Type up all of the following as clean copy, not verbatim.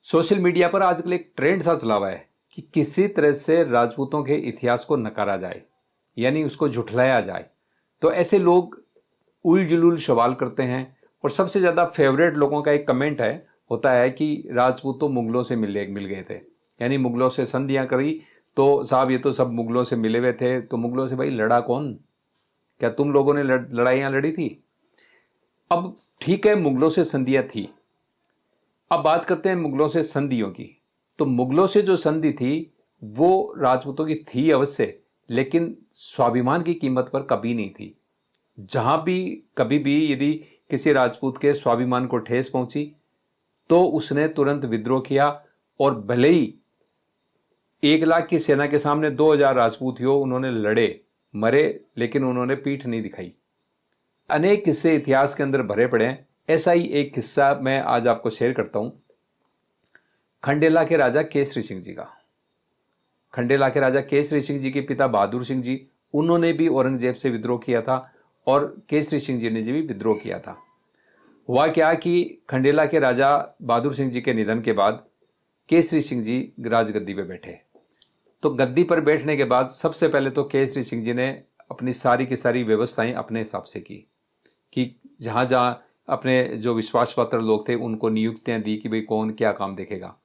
Social media पर आजकल एक ट्रेंड सा चला हुआ है कि किसी तरह से राजपूतों के इतिहास को नकारा जाए, यानी उसको झुठलाया जाए। तो ऐसे लोग उल जुलूल सवाल करते हैं और सबसे ज़्यादा फेवरेट लोगों का एक कमेंट है होता है कि राजपूत तो मुगलों से मिल गए थे, यानी मुगलों से संधियां करी। तो साहब ये तो सब मुगलों से मिले हुए थे, तो मुगलों से भाई लड़ा कौन? क्या तुम लोगों ने लड़ाइयाँ लड़ी थी? अब ठीक है, मुगलों से संधियां थी। अब बात करते हैं मुगलों से संधियों की। तो मुगलों से जो संधि थी वो राजपूतों की थी अवश्य, लेकिन स्वाभिमान की कीमत पर कभी नहीं थी। जहां भी कभी भी यदि किसी राजपूत के स्वाभिमान को ठेस पहुंची तो उसने तुरंत विद्रोह किया। और भले ही 1 लाख की सेना के सामने 2,000 राजपूत हो, उन्होंने लड़े मरे, लेकिन उन्होंने पीठ नहीं दिखाई। अनेक किस्से इतिहास के अंदर भरे पड़े हैं। ऐसा ही एक किस्सा मैं आज आपको शेयर करता हूं, खंडेला के राजा केसरी सिंह जी का। खंडेला के राजा केसरी सिंह जी के पिता बहादुर सिंह जी, उन्होंने भी औरंगजेब से विद्रोह किया था और केसरी सिंह जी ने भी विद्रोह किया था। हुआ क्या कि खंडेला के राजा बहादुर सिंह जी के निधन के बाद केसरी सिंह जी राजगद्दी पे बैठे। तो गद्दी पर बैठने के बाद सबसे पहले तो केसरी सिंह जी ने अपनी सारी की सारी व्यवस्थाएं अपने हिसाब से की कि जहां जहां अपने जो विश्वास पात्र लोग थे उनको नियुक्तियां दी कि भाई कौन क्या काम देखेगा।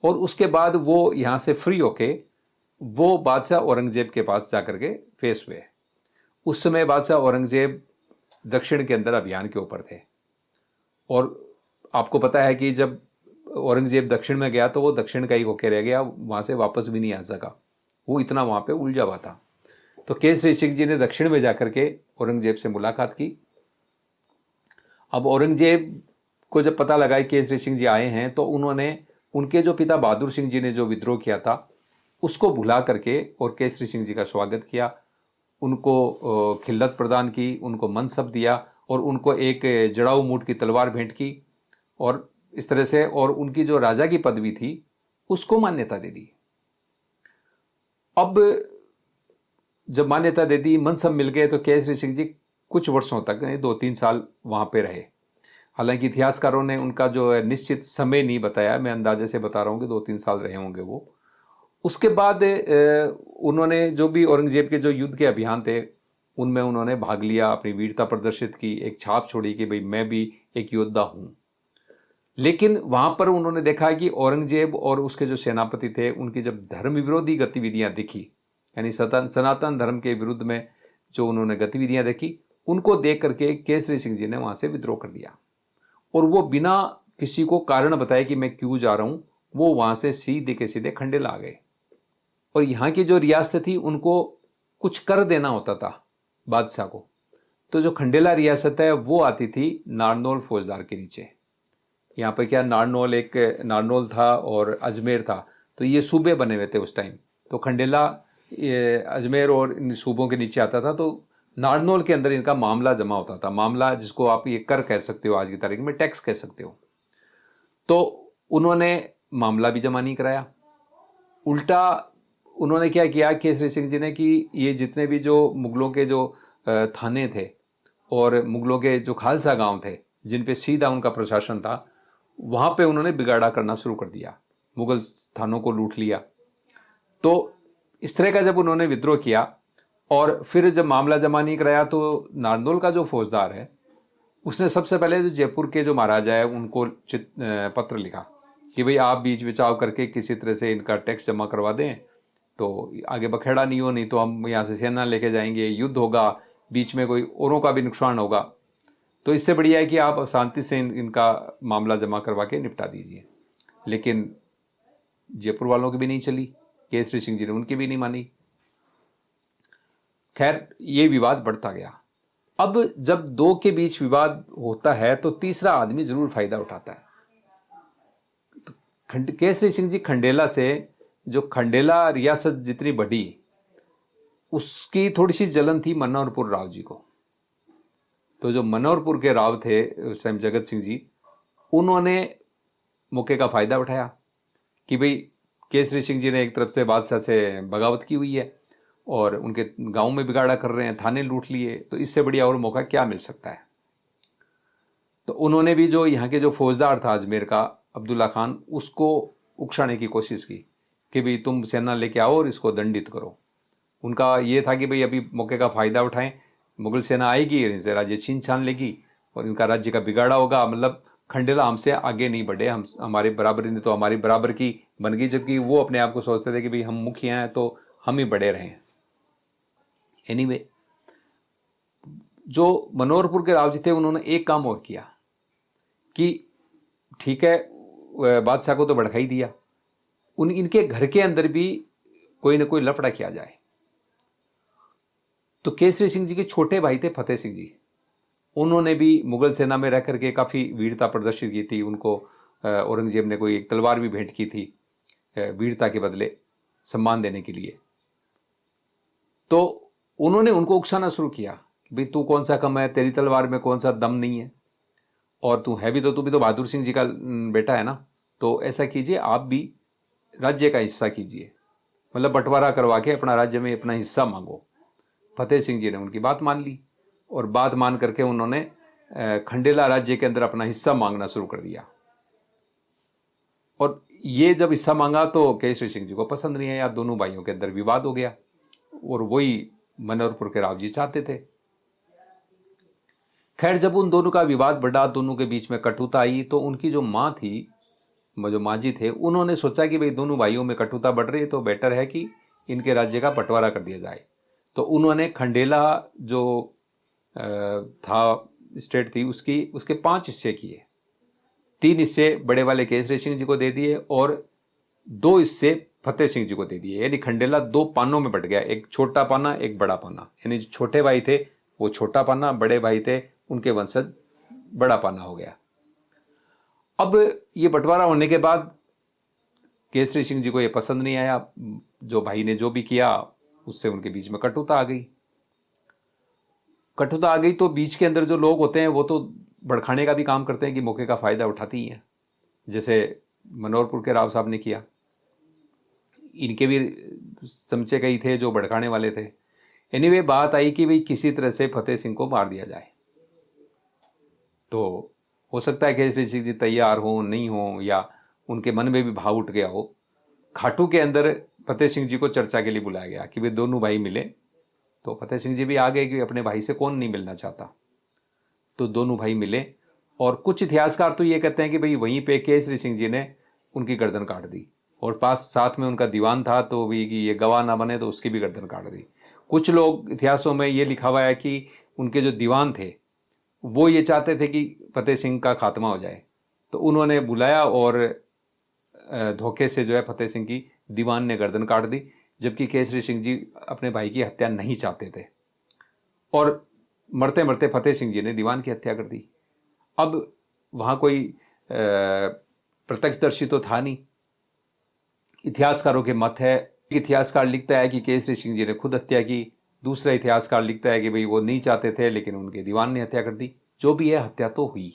और उसके बाद वो यहाँ से फ्री होके वो बादशाह औरंगजेब के पास जाकर के फेस हुए। उस समय बादशाह औरंगजेब दक्षिण के अंदर अभियान के ऊपर थे। और आपको पता है कि जब औरंगजेब दक्षिण में गया तो वो दक्षिण का ही होके रह गया, वहां से वापस भी नहीं आ सका, वो इतना वहां पे उलझा हुआ था। तो केसरी सिंह जी ने दक्षिण में जाकर के औरंगजेब से मुलाकात की। अब औरंगजेब को जब पता लगा कि केसरी सिंह जी आए हैं तो उन्होंने उनके जो पिता बहादुर सिंह जी ने जो विद्रोह किया था उसको भुला करके और केसरी सिंह जी का स्वागत किया, उनको खिल्लत प्रदान की, उनको मनसब दिया और उनको एक जड़ाऊ मूठ की तलवार भेंट की। और इस तरह से और उनकी जो राजा की पदवी थी उसको मान्यता दे दी। अब जब मान्यता दे दी, मनसब मिल गए, तो केसरी सिंह जी कुछ वर्षों तक 2-3 साल वहां पे रहे। हालांकि इतिहासकारों ने उनका जो है निश्चित समय नहीं बताया, मैं अंदाजे से बता रहा हूं कि 2-3 साल रहे होंगे वो। उसके बाद उन्होंने जो भी औरंगजेब के जो युद्ध के अभियान थे उनमें उन्होंने भाग लिया, अपनी वीरता प्रदर्शित की, एक छाप छोड़ी कि भाई मैं भी एक योद्धा हूं। लेकिन वहां पर उन्होंने देखा कि औरंगजेब और उसके जो सेनापति थे उनकी जब धर्म विरोधी गतिविधियां दिखी, यानी सनातन धर्म के विरुद्ध में जो उन्होंने गतिविधियां देखी, उनको देख करके केसरी सिंह जी ने वहां से विद्रोह कर दिया। और वो बिना किसी को कारण बताए कि मैं क्यों जा रहा हूं, वो वहां से सीधे के सीधे खंडेला आ गए। और यहाँ की जो रियासत थी उनको कुछ कर देना होता था बादशाह को। तो जो खंडेला रियासत है वो आती थी नारनौल फौजदार के नीचे। यहाँ पर क्या नारनौल, एक नारनौल था और अजमेर था, तो ये सूबे बने हुए थे उस टाइम। तो खंडेला अजमेर और इन सूबों के नीचे आता था। तो नारनौल के अंदर इनका मामला जमा होता था, मामला जिसको आप ये कर कह सकते हो, आज की तारीख में टैक्स कह सकते हो। तो उन्होंने मामला भी जमा नहीं कराया, उल्टा उन्होंने क्या किया केसरी सिंह जी ने कि ये जितने भी जो मुगलों के जो थाने थे और मुगलों के जो खालसा गांव थे जिन पे सीधा उनका प्रशासन था, वहां पे उन्होंने बिगाड़ा करना शुरू कर दिया, मुगल थानों को लूट लिया। तो इस तरह का जब उन्होंने विद्रोह किया और फिर जब मामला जमा नहीं कराया तो नारनौल का जो फौजदार है उसने सबसे पहले जो जयपुर के जो महाराजा है उनको पत्र लिखा कि भाई आप बीच बचाव करके किसी तरह से इनका टैक्स जमा करवा दें, तो आगे बखेड़ा नहीं हो, नहीं तो हम यहाँ से सेना लेके जाएंगे, युद्ध होगा, बीच में कोई औरों का भी नुकसान होगा। तो इससे बढ़िया है कि आप शांति से इनका मामला जमा करवा के निपटा दीजिए। लेकिन जयपुर वालों की भी नहीं चली, केसरी सिंह जी ने उनकी भी नहीं मानी। खैर ये विवाद बढ़ता गया। अब जब दो के बीच विवाद होता है तो तीसरा आदमी जरूर फायदा उठाता है। तो केसरी सिंह जी खंडेला से, जो खंडेला रियासत जितनी बढ़ी उसकी थोड़ी सी जलन थी मनोहरपुर राव जी को। तो जो मनोहरपुर के राव थे उस टाइम जगत सिंह जी, उन्होंने मौके का फायदा उठाया कि भाई केसरी सिंह जी ने एक तरफ से बादशाह से बगावत की हुई है और उनके गांव में बिगाड़ा कर रहे हैं, थाने लूट लिए, तो इससे बढ़िया और मौका क्या मिल सकता है। तो उन्होंने भी जो यहाँ के जो फौजदार था अजमेर का, अब्दुल्ला खान उसको उकसाने की कोशिश की कि भाई तुम सेना लेके आओ और इसको दंडित करो। उनका ये था कि भाई अभी मौके का फ़ायदा उठाएं, मुगल सेना आएगी, इनसे राज्य छीन छान लेगी और इनका राज्य का बिगाड़ा होगा। मतलब खंडेला हमसे आगे नहीं बढ़े, हम हमारे बराबरी ने तो हमारी बराबर की बन गई, जबकि वो अपने आप को सोचते थे कि भाई हम मुखिया हैं तो हम ही बड़े रहें। एनीवे, जो मनोहरपुर के राव जी थे उन्होंने एक काम और किया कि ठीक है, बादशाह को तो भड़का ही दिया, इनके घर के अंदर भी कोई ना कोई लफड़ा किया जाए। तो केसरी सिंह जी के छोटे भाई थे फतेह सिंह जी, उन्होंने भी मुगल सेना में रह करके काफ़ी वीरता प्रदर्शित की थी। उनको औरंगजेब ने कोई एक तलवार भी भेंट की थी वीरता के बदले सम्मान देने के लिए। तो उन्होंने उनको उकसाना शुरू किया, भाई तू कौन सा कम है, तेरी तलवार में कौन सा दम नहीं है, और तू है भी तो, तू भी तो बहादुर सिंह जी का बेटा है ना, तो ऐसा कीजिए आप भी राज्य का हिस्सा कीजिए, मतलब बंटवारा करवा के अपना राज्य में अपना हिस्सा मांगो। फतेह सिंह जी ने उनकी बात मान ली और बात मान करके उन्होंने खंडेला राज्य के अंदर अपना हिस्सा मांगना शुरू कर दिया। और ये जब हिस्सा मांगा तो केसरी सिंह जी को पसंद नहीं आया, दोनों भाइयों के अंदर विवाद हो गया और वही मनोहरपुर के राव जी चाहते थे। खैर, जब उन दोनों का विवाद बढ़ा, दोनों के बीच में कटुता आई, तो उनकी जो माँ थी, जो माँ जी थे, उन्होंने सोचा कि भाई दोनों भाइयों में कटुता बढ़ रही है तो बेटर है कि इनके राज्य का बंटवारा कर दिया जाए। तो उन्होंने खंडेला जो था स्टेट थी उसके 5 हिस्से किए। 3 हिस्से बड़े वाले केसरी सिंह जी को दे दिए और 2 हिस्से फतेह सिंह जी को दे दिए। यानी खंडेला 2 पानों में बट गया, एक छोटा पाना एक बड़ा पाना। यानी जो छोटे भाई थे वो छोटा पाना, बड़े भाई थे उनके वंशज बड़ा पाना हो गया। अब ये बंटवारा होने के बाद केसरी सिंह जी को ये पसंद नहीं आया, जो भाई ने जो भी किया उससे उनके बीच में कटुता आ गई। कटुता आ गई तो बीच के अंदर जो लोग होते हैं वो तो भड़काने का भी काम करते हैं कि मौके का फायदा उठाती ही हैं, जैसे मनोहरपुर के राव साहब ने किया। इनके भी समझे कई थे जो भड़काने वाले थे। एनीवे, बात आई कि भाई किसी तरह से फतेह सिंह को मार दिया जाए। तो हो सकता है केसरी सिंह जी तैयार हो नहीं हो, या उनके मन में भी भाव उठ गया हो। खाटू के अंदर फतेह सिंह जी को चर्चा के लिए बुलाया गया कि वे दोनों भाई मिले। तो फतेह सिंह जी भी आ गए कि अपने भाई से कौन नहीं मिलना चाहता। तो दोनों भाई मिले और कुछ इतिहासकार तो ये कहते हैं कि भाई वहीं पे केसरी सिंह जी ने उनकी गर्दन काट दी, और पास साथ में उनका दीवान था तो भी कि ये गवाह ना बने तो उसकी भी गर्दन काट दी। कुछ लोग इतिहासों में ये लिखा हुआ है कि उनके जो दीवान थे वो ये चाहते थे कि फतेह सिंह का खात्मा हो जाए, तो उन्होंने बुलाया और धोखे से जो है फतेह सिंह की दीवान ने गर्दन काट दी, जबकि केसरी सिंह जी अपने भाई की हत्या नहीं चाहते थे और मरते मरते फतेह सिंह जी ने दीवान की हत्या कर दी। अब वहाँ कोई प्रत्यक्षदर्शी तो था नहीं। इतिहासकारों के मत है, एक इतिहासकार लिखता है कि केसरी सिंह जी ने खुद हत्या की, दूसरा इतिहासकार लिखता है कि भाई वो नहीं चाहते थे लेकिन उनके दीवान ने हत्या कर दी। जो भी है, हत्या तो हुई।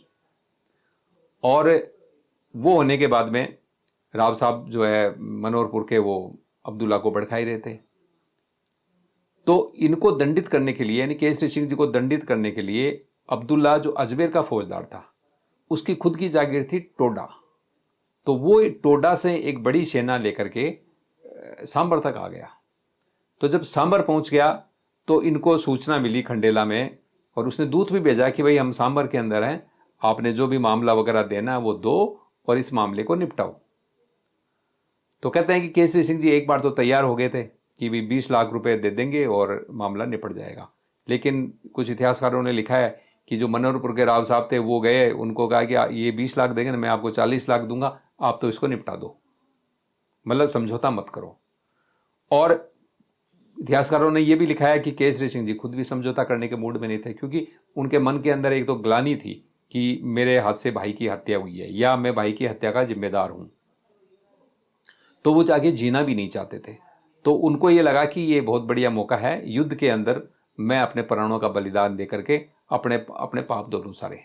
और वो होने के बाद में राव साहब जो है मनोहरपुर के, वो अब्दुल्ला को भड़का ही रहे थे। तो इनको दंडित करने के लिए, यानी केसरी सिंह जी को दंडित करने के लिए, अब्दुल्ला जो अजमेर का फौजदार था उसकी खुद की जागीर थी टोडा। तो वो टोडा से एक बड़ी सेना लेकर के सांबर तक आ गया। तो जब सांबर पहुंच गया तो इनको सूचना मिली खंडेला में, और उसने दूत भी भेजा कि भाई हम सांबर के अंदर हैं, आपने जो भी मामला वगैरह देना है वो दो और इस मामले को निपटाओ। तो कहते हैं कि केसरी सिंह जी एक बार तो तैयार हो गए थे कि भी 20 लाख रुपए दे देंगे और मामला निपट जाएगा। लेकिन कुछ इतिहासकारों ने लिखा है कि जो मनोहरपुर के राव साहब थे वो गए, उनको कहा कि ये 20 लाख देंगे ना, मैं आपको 40 लाख दूंगा, आप तो इसको निपटा दो, मतलब समझौता मत करो। और इतिहासकारों ने यह भी लिखा है कि केसरी सिंह जी खुद भी समझौता करने के मूड में नहीं थे, क्योंकि उनके मन के अंदर एक तो ग्लानि थी कि मेरे हाथ से भाई की हत्या हुई है या मैं भाई की हत्या का जिम्मेदार हूं। तो वो जाके जीना भी नहीं चाहते थे। तो उनको ये लगा कि ये बहुत बढ़िया मौका है, युद्ध के अंदर मैं अपने प्राणों का बलिदान दे करके अपने अपने पाप दोनों सारे।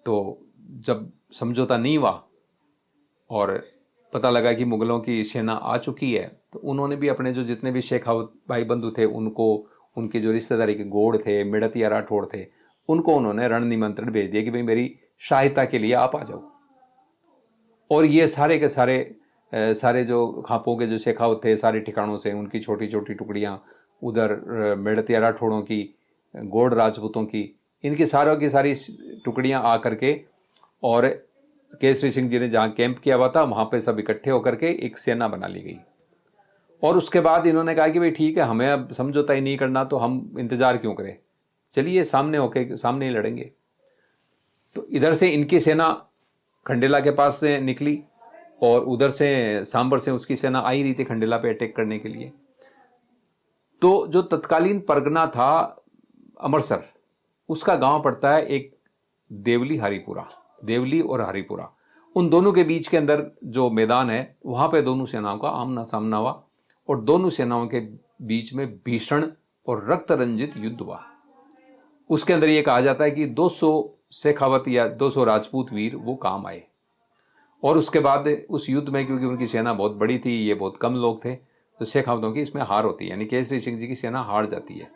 तो जब समझौता नहीं हुआ और पता लगा कि मुगलों की सेना आ चुकी है, तो उन्होंने भी अपने जो जितने भी शेखावत भाई बंधु थे उनको, उनके जो रिश्तेदारी के गोड़ थे, मिड़तिया राठौड़ थे, उनको उन्होंने रण निमंत्रण भेज दिया कि भाई मेरी सहायता के लिए आप आ जाओ। और ये सारे के सारे जो खापों के जो शेखावत थे सारे ठिकानों से, उनकी छोटी छोटी टुकड़ियाँ, उधर मेड़तिया राठौड़ों की, गौड़ राजपूतों की, इनकी सारों की सारी टुकड़ियाँ आ करके, और केसरी सिंह जी ने जहाँ कैंप किया हुआ था वहाँ पे सब इकट्ठे होकर के एक सेना बना ली गई। और उसके बाद इन्होंने कहा कि भाई ठीक है, हमें अब समझौता ही नहीं करना तो हम इंतजार क्यों करें, चलिए सामने होके सामने ही लड़ेंगे। तो इधर से इनकी सेना खंडेला के पास से निकली और उधर से सांबर से उसकी सेना आई रही थी खंडेला पे अटैक करने के लिए। तो जो तत्कालीन परगना था अमृतसर, उसका गांव पड़ता है एक देवली हरिपुरा, देवली और हरिपुरा, उन दोनों के बीच के अंदर जो मैदान है वहां पे दोनों सेनाओं का आमना सामना हुआ और दोनों सेनाओं के बीच में भीषण और रक्त रंजित युद्ध हुआ। उसके अंदर ये कहा जाता है कि 200 शेखावत या 200 राजपूत वीर वो काम आए। और उसके बाद उस युद्ध में, क्योंकि उनकी सेना बहुत बड़ी थी, ये बहुत कम लोग थे, तो शेखावतों की इसमें हार होती है, यानी केसरी सिंह जी की सेना हार जाती है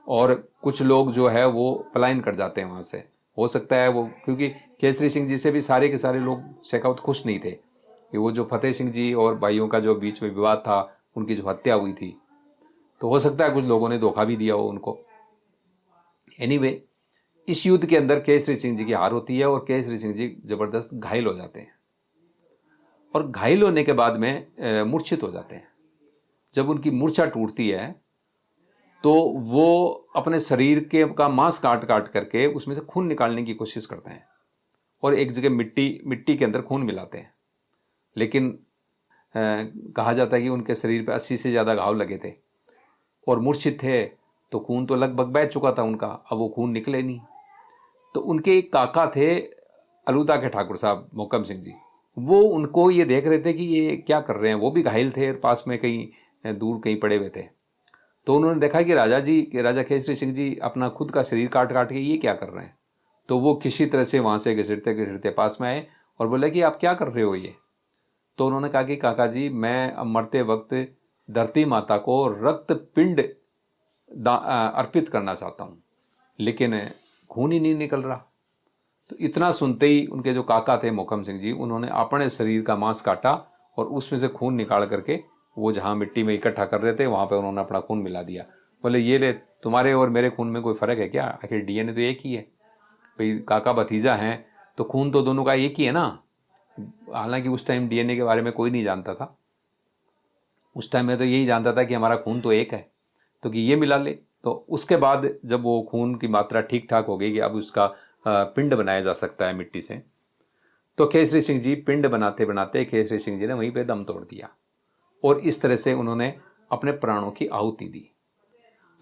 और कुछ लोग जो है वो पलायन कर जाते हैं वहाँ से। हो सकता है वो, क्योंकि केसरी सिंह जी से भी सारे के सारे लोग शेखावत खुश नहीं थे कि वो जो फतेह सिंह जी और भाइयों का जो बीच में विवाद था, उनकी जो हत्या हुई थी, तो हो सकता है कुछ लोगों ने धोखा भी दिया हो उनको। एनीवे, इस युद्ध के अंदर केसरी सिंह जी की हार होती है और केसरी सिंह जी जबरदस्त घायल हो जाते हैं और घायल होने के बाद में मूर्छित हो जाते हैं। जब उनकी मूर्छा टूटती है तो वो अपने शरीर के का मांस काट काट करके उसमें से खून निकालने की कोशिश करते हैं और एक जगह मिट्टी के अंदर खून मिलाते हैं। लेकिन कहा जाता है कि उनके शरीर पे 80 से ज़्यादा घाव लगे थे और मूर्छित थे, तो खून तो लगभग बह चुका था उनका, अब वो खून निकले नहीं। तो उनके एक काका थे अलूदा के ठाकुर साहब मोहकम सिंह जी, वो उनको ये देख रहे थे कि ये क्या कर रहे हैं, वो भी घायल थे, पास में कहीं दूर कहीं पड़े हुए थे। तो उन्होंने देखा कि राजा केसरी सिंह जी अपना खुद का शरीर काट काट के ये क्या कर रहे हैं। तो वो किसी तरह से वहाँ से घिसटते घिसटते पास में आए और बोले कि आप क्या कर रहे हो ये। तो उन्होंने कहा कि काका जी, मैं अब मरते वक्त धरती माता को रक्त पिंड अर्पित करना चाहता हूँ, लेकिन खून ही नहीं निकल रहा। तो इतना सुनते ही उनके जो काका थे मोहकम सिंह जी, उन्होंने अपने शरीर का मांस काटा और उसमें से खून निकाल करके वो जहाँ मिट्टी में इकट्ठा कर रहे थे वहाँ पे उन्होंने अपना खून मिला दिया। बोले ये ले, तुम्हारे और मेरे खून में कोई फ़र्क है क्या, आखिर डीएनए तो एक ही है भाई, काका भतीजा हैं तो खून तो दोनों का एक ही है ना। हालांकि उस टाइम डीएनए के बारे में कोई नहीं जानता था, उस टाइम में तो यही जानता था कि हमारा खून तो एक है, तो कि ये मिला ले। तो उसके बाद जब वो खून की मात्रा ठीक ठाक हो गई कि अब उसका पिंड बनाया जा सकता है मिट्टी से, तो केसरी सिंह जी पिंड बनाते बनाते केसरी सिंह जी ने वहीं पे दम तोड़ दिया और इस तरह से उन्होंने अपने प्राणों की आहुति दी।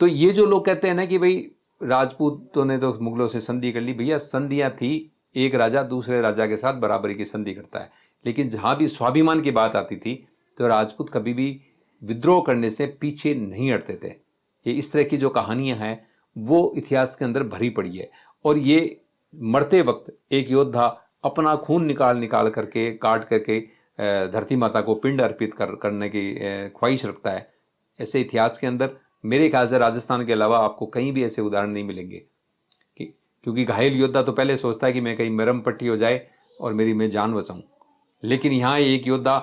तो ये जो लोग कहते हैं ना कि भाई राजपूतों ने तो मुगलों से संधि कर ली, भैया संधियां थी, एक राजा दूसरे राजा के साथ बराबरी की संधि करता है, लेकिन जहां भी स्वाभिमान की बात आती थी तो राजपूत कभी भी विद्रोह करने से पीछे नहीं हटते थे। ये इस तरह की जो कहानियां हैं वो इतिहास के अंदर भरी पड़ी है। और ये मरते वक्त एक योद्धा अपना खून निकाल निकाल करके काट करके धरती माता को पिंड अर्पित करने की ख्वाहिश रखता है। ऐसे इतिहास के अंदर मेरे ख्याल से राजस्थान के अलावा आपको कहीं भी ऐसे उदाहरण नहीं मिलेंगे क्योंकि घायल योद्धा तो पहले सोचता है कि मैं कहीं मरम पट्टी हो जाए और मैं जान बचाऊं, लेकिन यहाँ एक योद्धा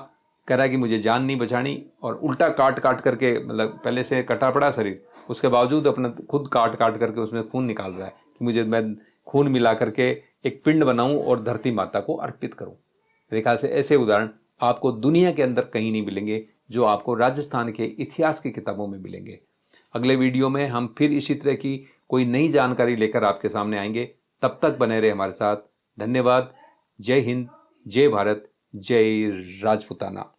कह रहा है कि मुझे जान नहीं बचानी और उल्टा काट काट करके, मतलब पहले से कटा पड़ा शरीर, उसके बावजूद अपना खुद काट काट करके उसमें खून निकाल रहा है कि मैं खून मिला करके एक पिंड बनाऊं और धरती माता को अर्पित करूं। मेरे ख्याल से ऐसे उदाहरण आपको दुनिया के अंदर कहीं नहीं मिलेंगे जो आपको राजस्थान के इतिहास की किताबों में मिलेंगे। अगले वीडियो में हम फिर इसी तरह की कोई नई जानकारी लेकर आपके सामने आएंगे। तब तक बने रहे हमारे साथ। धन्यवाद। जय हिंद, जय भारत, जय राजपूताना।